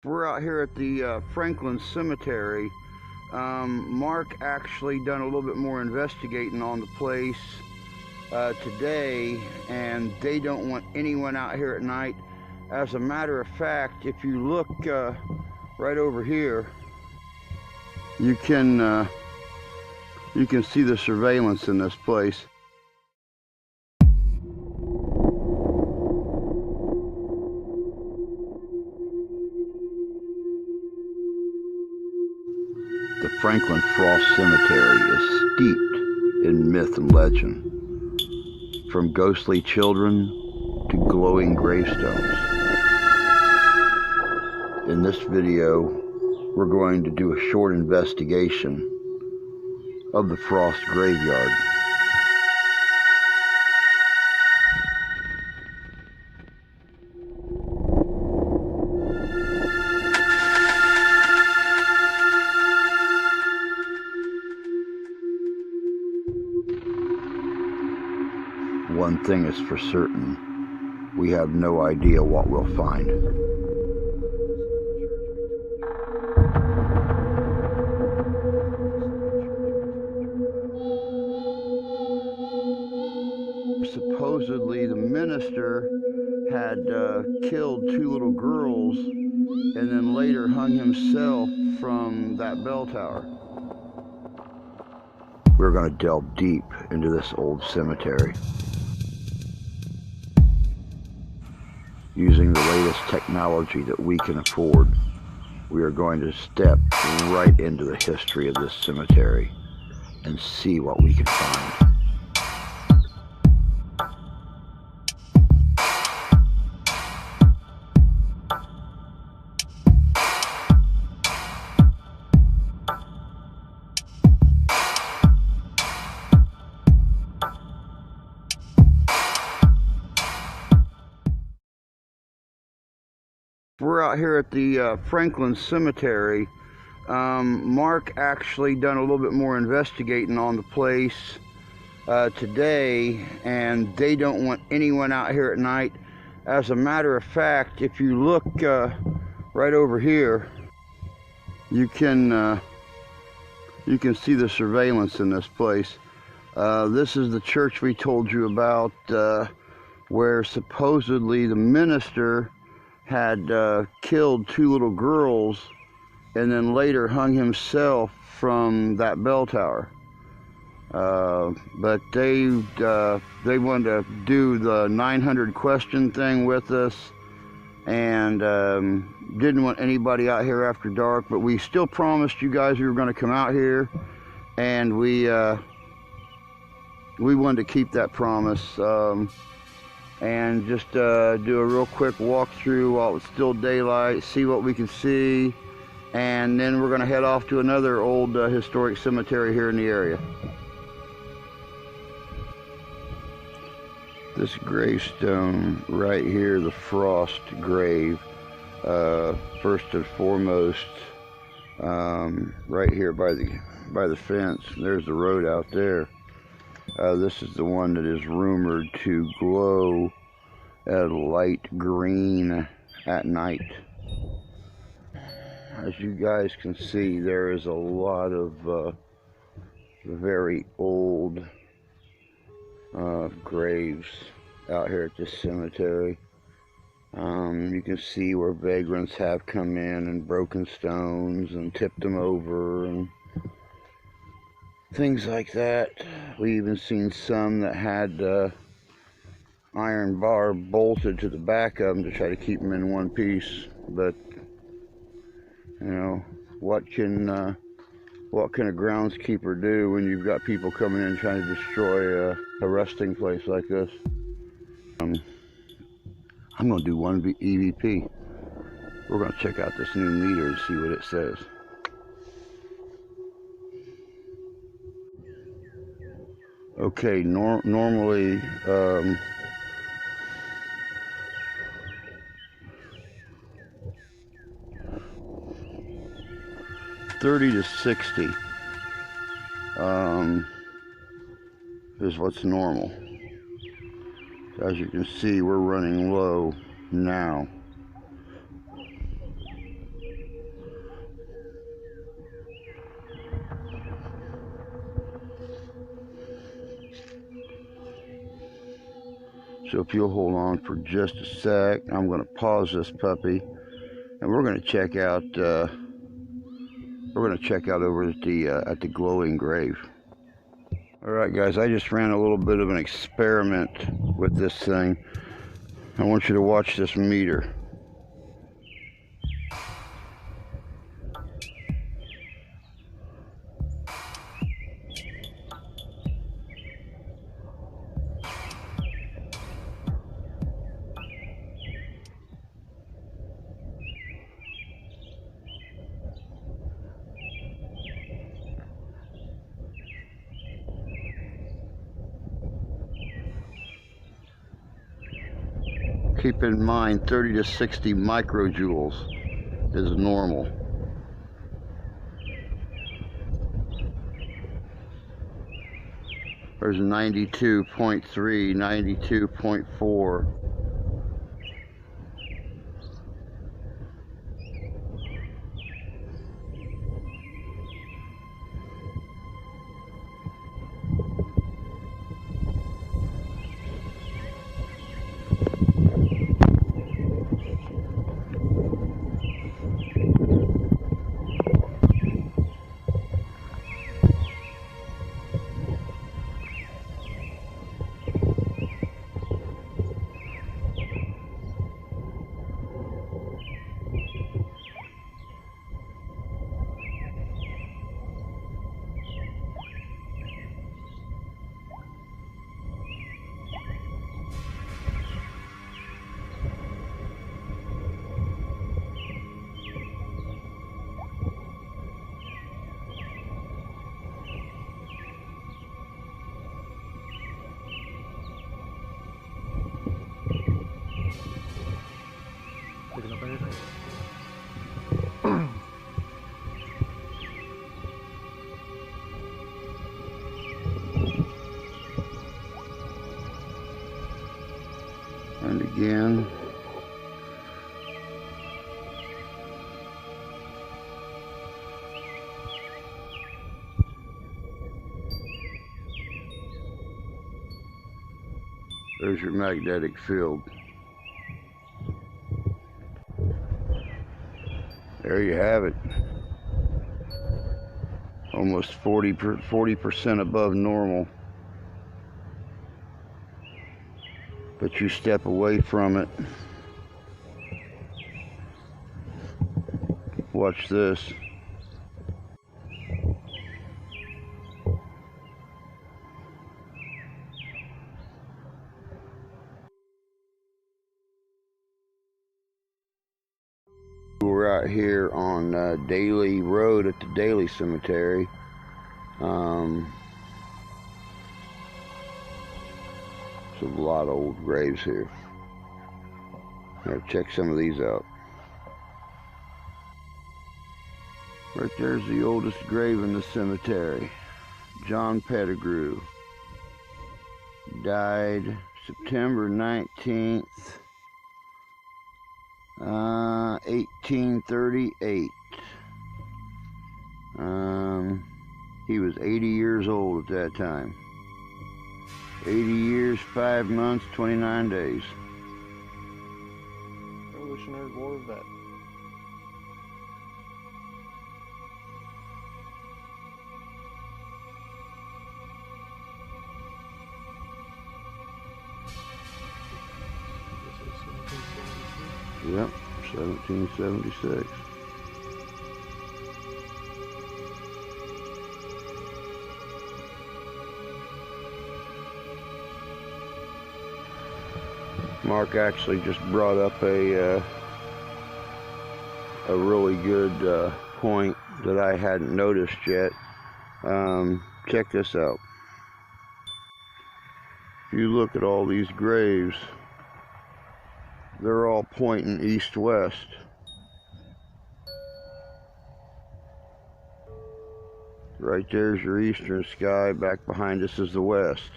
We're out here at the Franklin Cemetery. Mark actually done a little bit more investigating on the place today, and they don't want anyone out here at night. As a matter of fact, if you look right over here, you can see the surveillance in this place. The Franklin Frost Cemetery is steeped in myth and legend, from ghostly children to glowing gravestones. In this video, we're going to do a short investigation of the Frost graveyard. One thing is for certain, we have no idea what we'll find. Supposedly the minister had killed two little girls and then later hung himself from that bell tower. We're going to delve deep into this old cemetery. Using the latest technology that we can afford, we are going to step right into the history of this cemetery and see what we can find. We're out here at the Franklin Cemetery. Mark actually done a little bit more investigating on the place today, and they don't want anyone out here at night. As a matter of fact, if you look right over here, you can see the surveillance in this place. This is the church we told you about, where supposedly the minister had killed two little girls and then later hung himself from that bell tower. But they wanted to do the 900 question thing with us, and didn't want anybody out here after dark, but we still promised you guys we were going to come out here, and we wanted to keep that promise. And just do a real quick walkthrough while it's still daylight, see what we can see, and then we're going to head off to another old historic cemetery here in the area. This gravestone right here, the Frost grave, first and foremost, right here by the fence. There's the road out there. This is the one that is rumored to glow a light green at night. As you guys can see, there is a lot of very old graves out here at this cemetery. You can see where vagrants have come in and broken stones and tipped them over and things like that. We even seen some that had iron bar bolted to the back of them to try to keep them in one piece. But you know, what can a groundskeeper do when you've got people coming in trying to destroy a resting place like this? I'm going to do one EVP. We're going to check out this new meter and see what it says. Okay, normally, 30 to 60 is what's normal. As you can see, we're running low now. So if you'll hold on for just a sec, I'm going to pause this puppy, and we're going to check out. We're going to check out over at the glowing grave. All right, guys. I just ran a little bit of an experiment with this thing. I want you to watch this meter. Keep in mind 30 to 60 microjoules is normal. There's 92.3, 92.4. Picking up anything? And again. There's your magnetic field. There you have it. Almost 40% above normal. But you step away from it. Watch this. We're out here on Daly Road at the Daly Cemetery. There's a lot of old graves here. Now check some of these out. Right there's the oldest grave in the cemetery. John Pettigrew. Died September 19th, 1838. He was 80 years old at that time. 80 years, 5 months, 29 days. Revolutionary War vet. Yep, 1776. Mark actually just brought up a really good point that I hadn't noticed yet. Check this out. If you look at all these graves, they're all pointing east-west. Right there's your eastern sky. Back behind us is the west.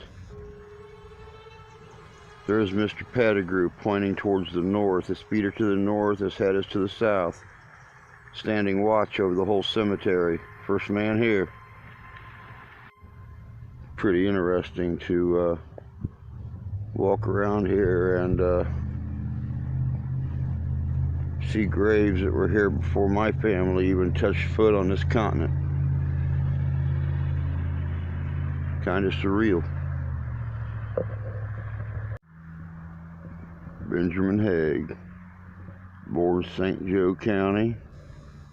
There's Mr. Pettigrew pointing towards the north. His feet are to the north, his head is to the south. Standing watch over the whole cemetery. First man here. Pretty interesting to walk around here and see graves that were here before my family even touched foot on this continent. Kind of surreal. Benjamin Haig, born St. Joe County,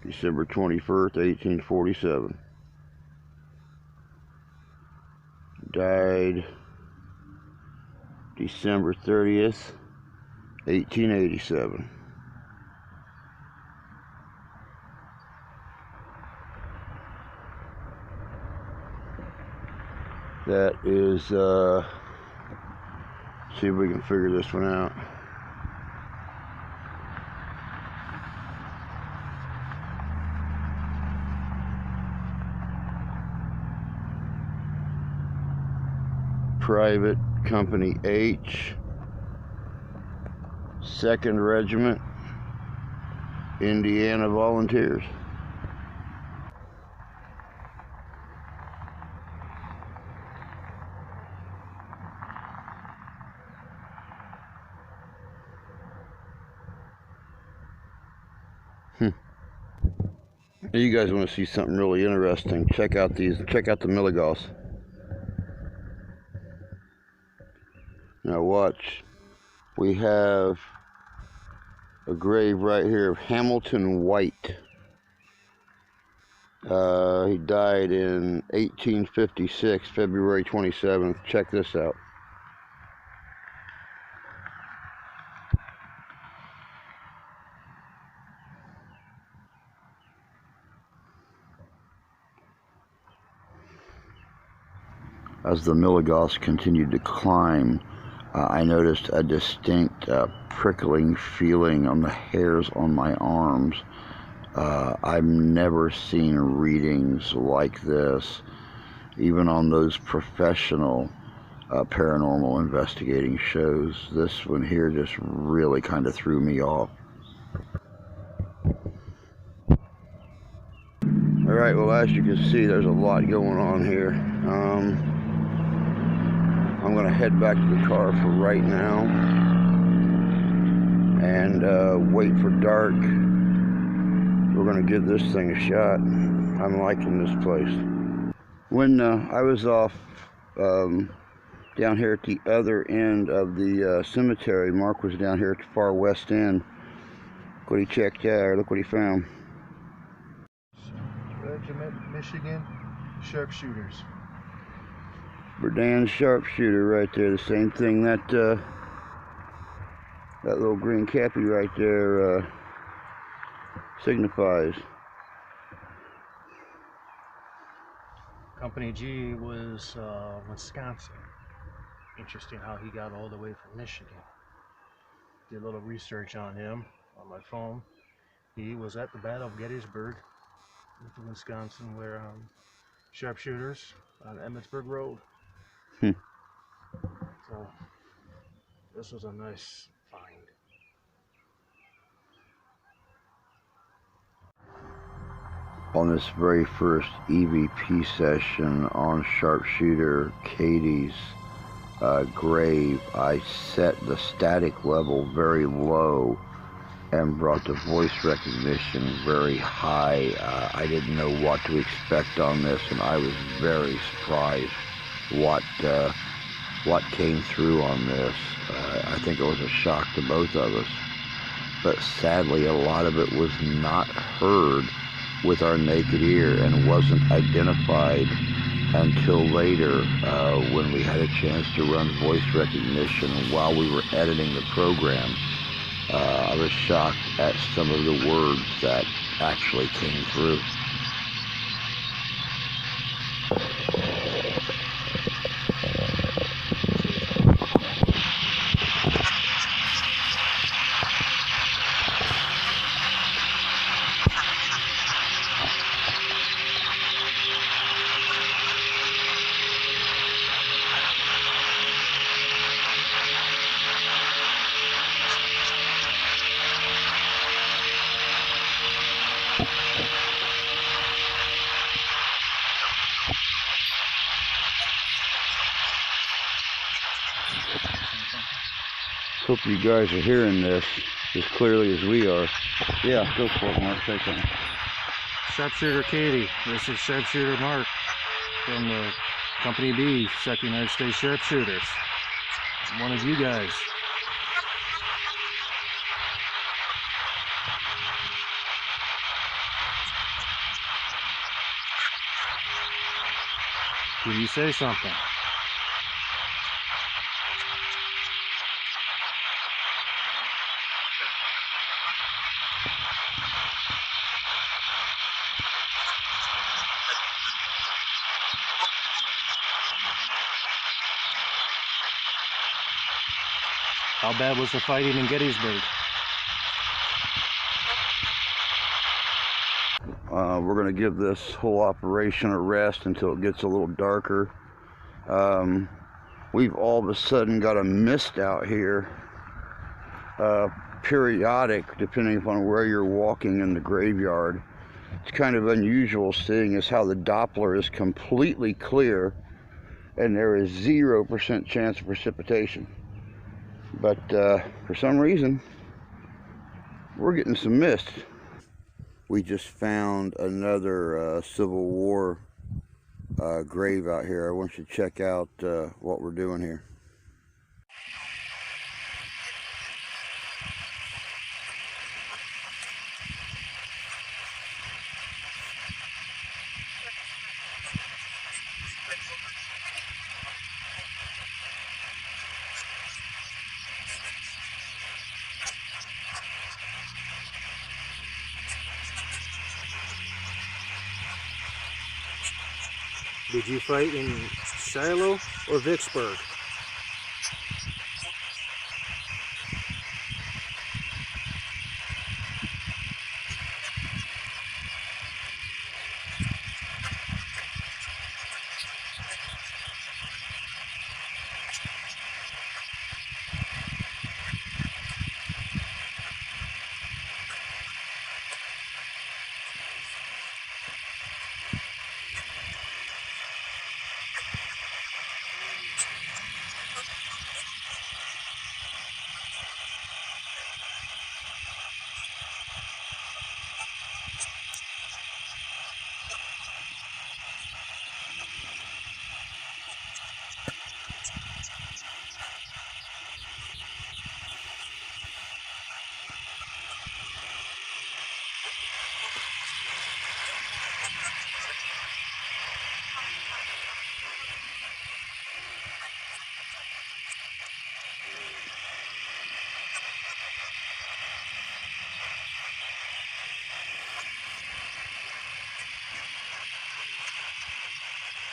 December 21st, 1847. Died December 30th, 1887. That is, see if we can figure this one out. Private Company H, 2nd Regiment, Indiana Volunteers. You guys want to see something really interesting? Check out the Milligauss. Now watch. We have a grave right here of Hamilton White. He died in 1856, February 27th. Check this out. As the Milligauss continued to climb, I noticed a distinct prickling feeling on the hairs on my arms. I've never seen readings like this, even on those professional paranormal investigating shows. This one here just really kind of threw me off. Alright, well, as you can see, there's a lot going on here. I'm going to head back to the car for right now and wait for dark. We're going to give this thing a shot. I'm liking this place. When I was off down here at the other end of the cemetery, Mark was down here at the far west end. Look what he checked out. Look what he found. Regiment, Michigan, sharpshooters. Berdan's sharpshooter right there. The same thing that that little green cappy right there signifies. Company G was Wisconsin. Interesting how he got all the way from Michigan. Did a little research on him on my phone. He was at the Battle of Gettysburg in Wisconsin, where sharpshooters on Emmitsburg Road. So this was a nice find. On this very first EVP session on sharpshooter Katie's grave, I set the static level very low and brought the voice recognition very high. I didn't know what to expect on this, and I was very surprised what came through on this. I think it was a shock to both of us, but sadly a lot of it was not heard with our naked ear and wasn't identified until later when we had a chance to run voice recognition. And while we were editing the program, I was shocked at some of the words that actually came through. Hope you guys are hearing this as clearly as we are. Yeah, go for it, Mark. Say something. Sharpshooter Katie, this is Sharpshooter Mark from the Company B, 2nd United States Sharpshooters. I'm one of you guys. Will you say something? How bad was the fighting in Gettysburg? We're going to give this whole operation a rest until it gets a little darker. We've all of a sudden got a mist out here, periodic, depending upon where you're walking in the graveyard. It's kind of unusual seeing as how the Doppler is completely clear and there is 0% chance of precipitation. But for some reason, we're getting some mist. We just found another Civil War grave out here. I want you to check out what we're doing here. Did you fight in Shiloh or Vicksburg?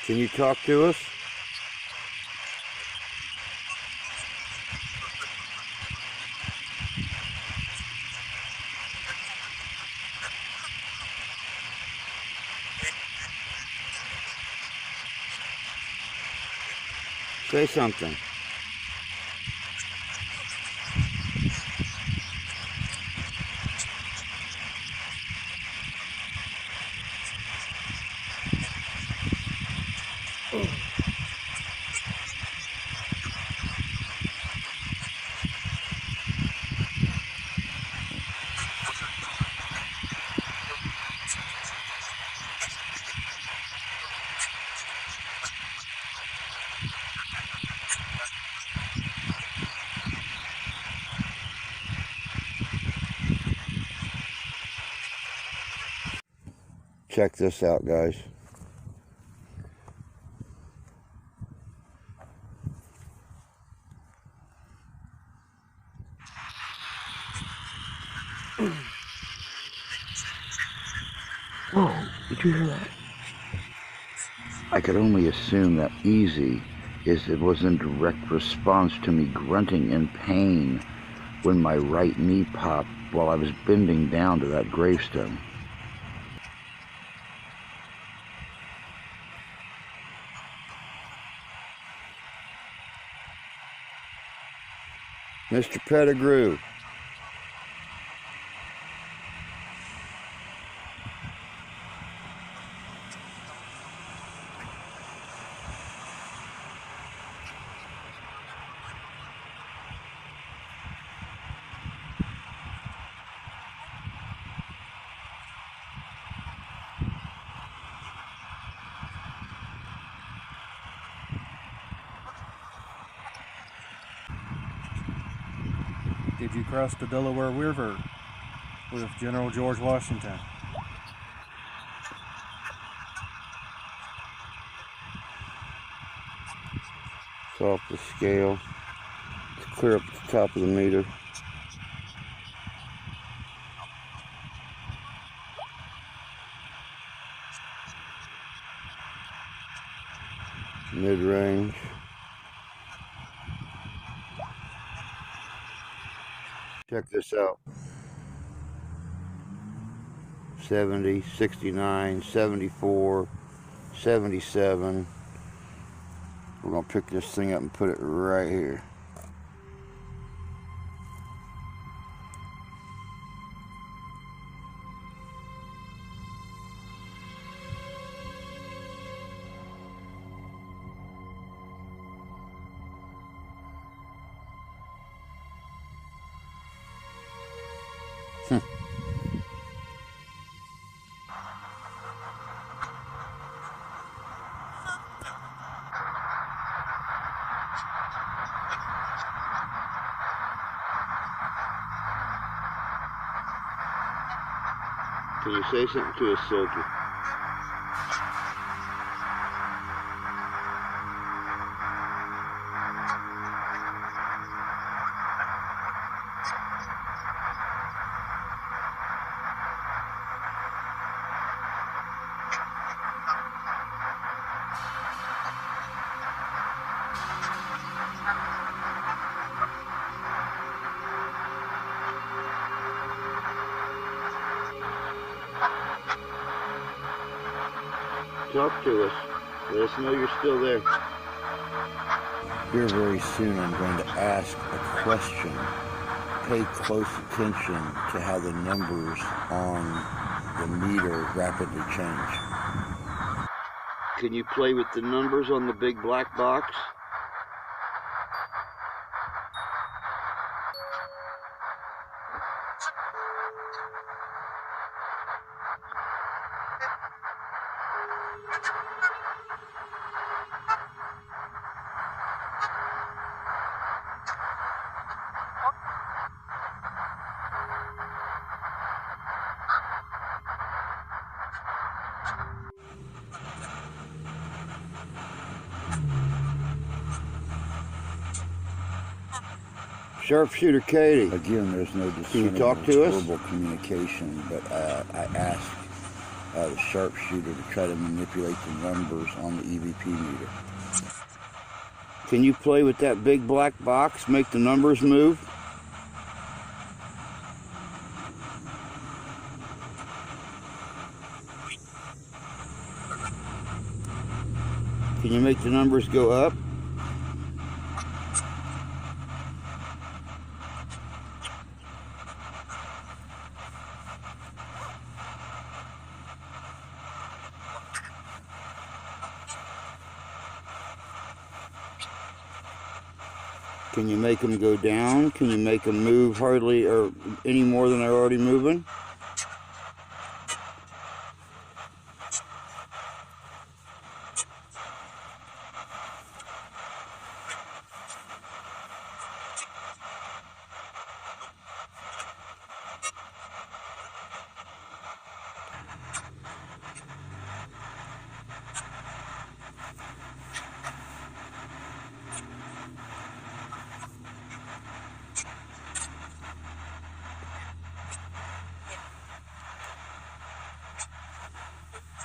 Can you talk to us? Say something. Check this out, guys. Whoa, did you hear that? I could only assume that easy it was in direct response to me grunting in pain when my right knee popped while I was bending down to that gravestone. Mr. Pettigrew. Did you cross the Delaware River with General George Washington? It's off the scale. It's clear up at the top of the meter. Mid-range. Check this out. 70, 69, 74, 77. We're gonna pick this thing up and put it right here. Can you say something to us, soldier? Talk to us. Let us know you're still there. Here very soon I'm going to ask a question. Pay close attention to how the numbers on the meter rapidly change. Can you play with the numbers on the big black box? Sharpshooter Katie. Again, there's no discernible verbal communication, but I asked the sharpshooter to try to manipulate the numbers on the EVP meter. Can you play with that big black box, make the numbers move? Can you make the numbers go up? Can you make them go down? Can you make them move hardly or any more than they're already moving?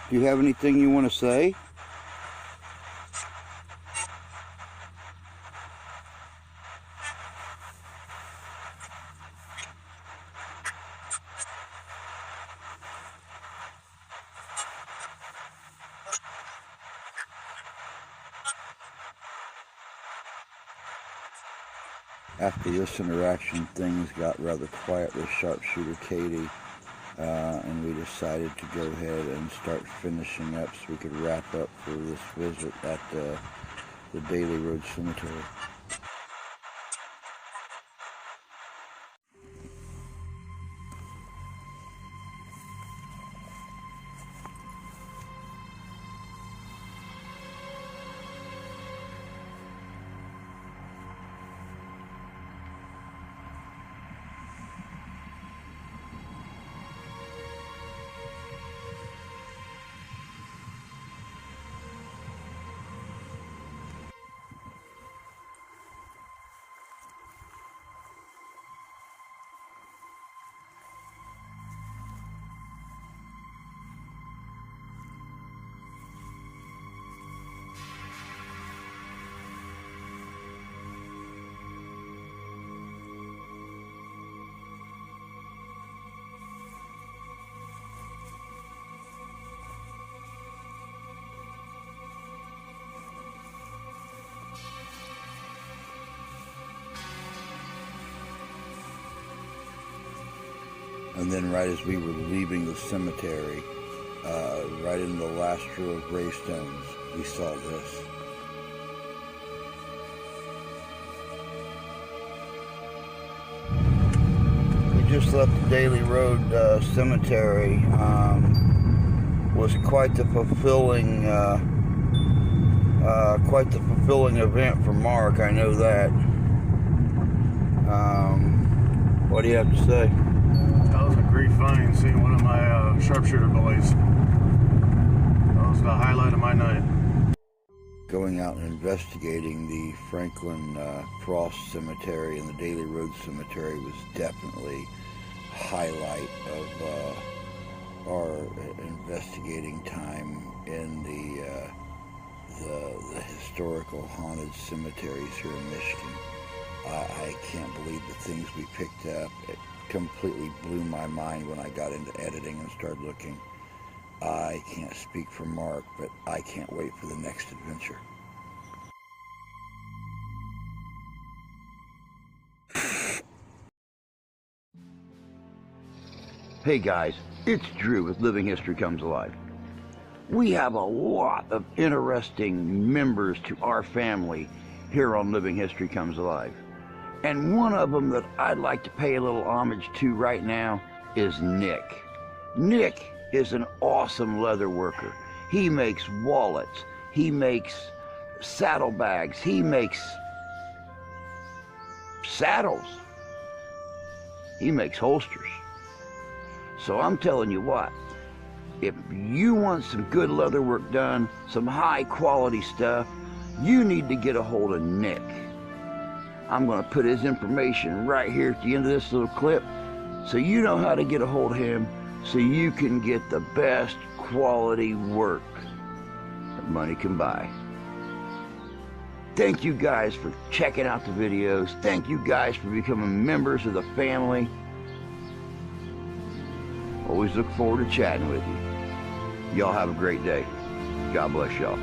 Do you have anything you want to say? After this interaction, things got rather quiet with Sharpshooter Katie, and we decided to go ahead and start finishing up so we could wrap up for this visit at the Daly Road Cemetery. And then right as we were leaving the cemetery, right in the last row of gravestones, we saw this. We just left the Daly Road Cemetery. Was quite the fulfilling event for Mark, I know that. What do you have to say? That was a great find, seeing one of my sharpshooter boys. That was the highlight of my night. Going out and investigating the Franklin Cross Cemetery and the Daly Road Cemetery was definitely a highlight of our investigating time in the historical haunted cemeteries here in Michigan. I can't believe the things we picked up. It completely blew my mind when I got into editing and started looking. I can't speak for Mark, but I can't wait for the next adventure. Hey guys, it's Drew with Living History Comes Alive. We have a lot of interesting members to our family here on Living History Comes Alive. And one of them that I'd like to pay a little homage to right now is Nick. Nick is an awesome leather worker. He makes wallets, he makes saddlebags, he makes saddles, he makes holsters. So I'm telling you what, if you want some good leather work done, some high quality stuff, you need to get a hold of Nick. I'm going to put his information right here at the end of this little clip so you know how to get a hold of him so you can get the best quality work that money can buy. Thank you guys for checking out the videos. Thank you guys for becoming members of the family. Always look forward to chatting with you. Y'all have a great day. God bless y'all.